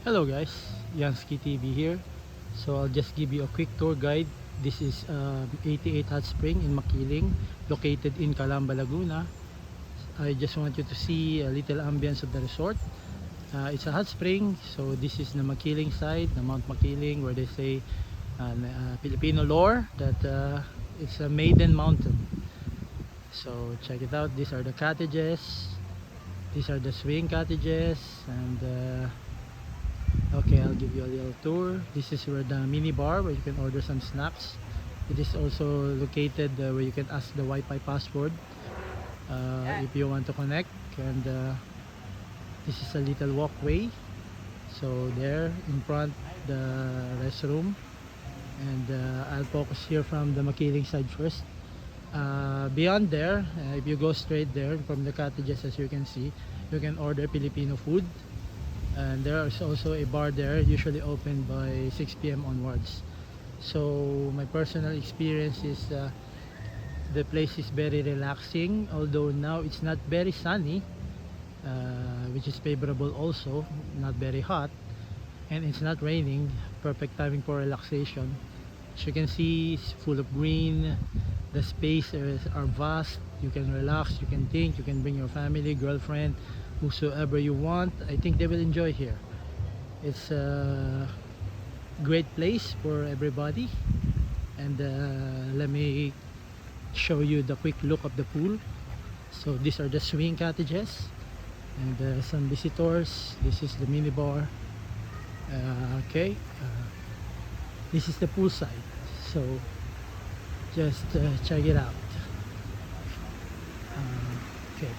Hello guys, Yansky TV here. So I'll just give you a quick tour guide. This is 88 Hot Spring in Makiling, located in Calamba, Laguna. I just want you to see a little ambience of the resort. It's a hot spring, so this is the Makiling side, the Mount Makiling, where they say Filipino lore that it's a maiden mountain. So check it out. These are the cottages. These are the swing cottages, and okay, I'll give you a little tour. This is where the mini bar where you can order some snacks. It is also located where you can ask the Wi-Fi password if you want to connect. And this is a little walkway. So there in front, the restroom. And I'll focus here from the Makiling side first. Beyond there, if you go straight there from the cottages, as you can see, you can order Filipino food. And there is also a bar there, usually open by 6 p.m. onwards. So my personal experience is the place is very relaxing, although now it's not very sunny, which is favorable also, not very hot, and it's not raining. Perfect timing for relaxation. As you can see, it's full of green. The spaces are vast. You can relax, you can think, you can bring your family, girlfriend, whosoever you want. I think they will enjoy here. It's a great place for everybody. And let me show you the quick look of the pool. So these are the swing cottages, and some visitors. This is the mini bar. Okay, this is the pool side. So just check it out. Okay,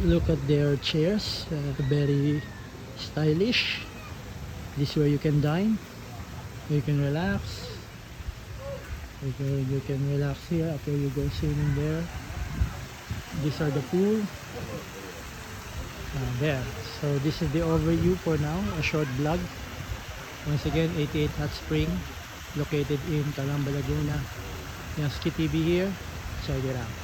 look at their chairs, very stylish. This is where you can dine, you can relax. You can relax here after you go swimming there. These are the pool there. So this is the overview for now, a short vlog. Once again, 88 Hot Spring, located in Calamba, Laguna. Yansky TV here. Check it out.